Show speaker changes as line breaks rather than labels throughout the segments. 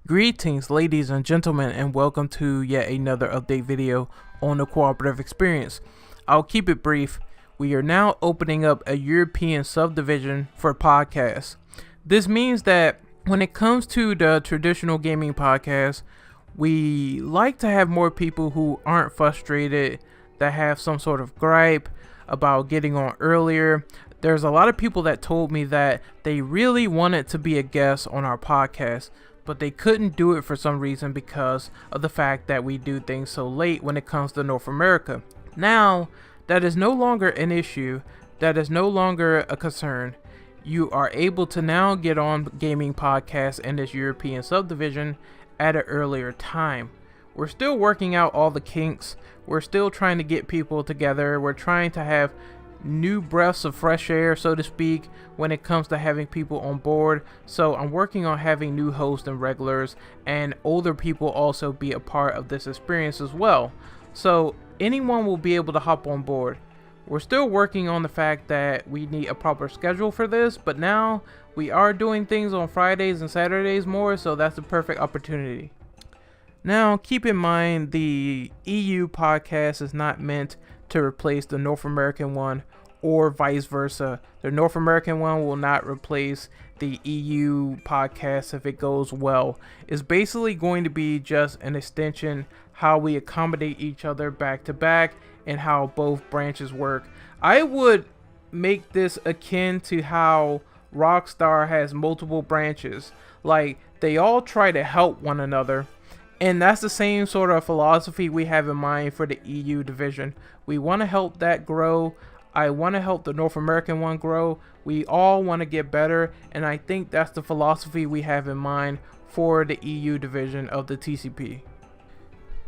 Greetings, ladies and gentlemen, and welcome to yet another update video on the cooperative experience. I'll keep it brief. We are now opening up a European subdivision for podcasts. This means that when it comes to the traditional gaming podcast, we like to have more people who aren't frustrated, that have some sort of gripe about getting on earlier. There's a lot of people that told me that they really wanted to be a guest on our podcast, but they couldn't do it for some reason because of the fact that we do things so late when it comes to North America. Now, that is no longer an issue. That is no longer a concern. You are able to now get on gaming podcasts in this European subdivision at an earlier time. We're still working out all the kinks. We're still trying to get people together. We're trying to have new breaths of fresh air, so to speak, when it comes to having people on board. So I'm working on having new hosts and regulars, and older people also be a part of this experience as well. So anyone will be able to hop on board. We're still working on the fact that we need a proper schedule for this, but now we are doing things on Fridays and Saturdays more, so that's the perfect opportunity. Now, keep in mind the EU podcast is not meant to replace the North American one or vice versa. The North American one will not replace the EU podcast if it goes well. It's basically going to be just an extension how we accommodate each other back to back and how both branches work. I would make this akin to how Rockstar has multiple branches. Like, they all try to help one another. And that's the same sort of philosophy we have in mind for the EU division. We want to help that grow. I want to help the North American one grow. We all want to get better. And I think that's the philosophy we have in mind for the EU division of the TCP.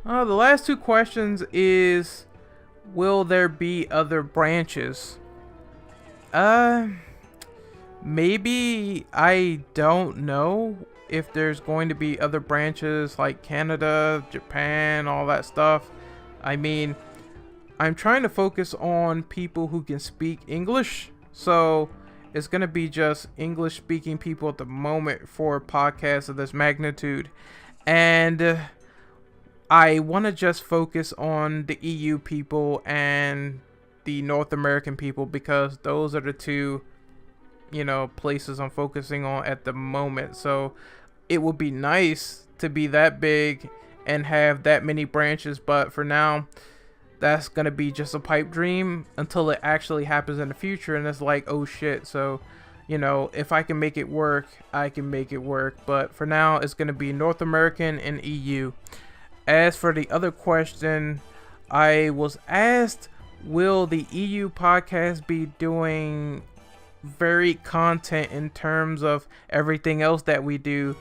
The last two questions is, will there be other branches? Maybe. I don't know if there's going to be other branches like Canada, Japan, all that stuff. I mean, I'm trying to focus on people who can speak English, so it's going to be just English speaking people at the moment for podcasts of this magnitude. And I want to just focus on the EU people and the North American people because those are the two places I'm focusing on at the moment. So it would be nice to be that big and have that many branches, but for now that's gonna be just a pipe dream until it actually happens in the future, and it's like, oh shit. So if I can make it work, I can make it work, but for now it's gonna be North American and EU. As for the other question, I was asked, will the EU podcast be doing varied content in terms of everything else that we do?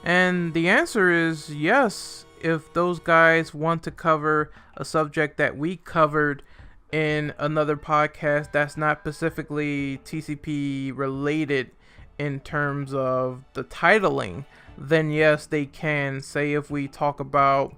And the answer is yes. If those guys want to cover a subject that we covered in another podcast that's not specifically TCP related in terms of the titling, then yes, they can. Say if we talk about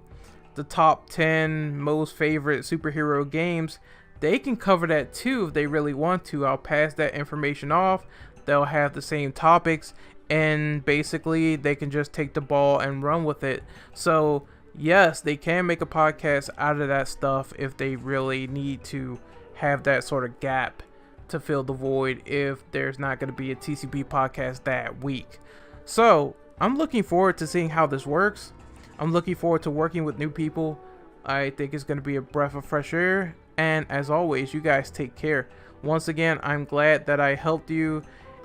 the top 10 most favorite superhero games, they can cover that too if they really want to. I'll pass that information off. They'll have the same topics, and basically they can just take the ball and run with it. So yes, they can make a podcast out of that stuff if they really need to have that sort of gap to fill the void if there's not going to be a TCP podcast that week. So I'm looking forward to seeing how this works. I'm looking forward to working with new people. I think it's going to be a breath of fresh air. And as always, you guys take care. Once again, I'm glad that I helped you.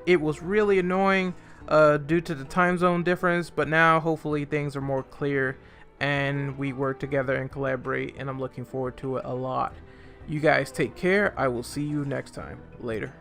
It was really annoying due to the time zone difference, but now hopefully things are more clear and we work together and collaborate, and I'm looking forward to it a lot. You guys take care. I will see you next time. Later.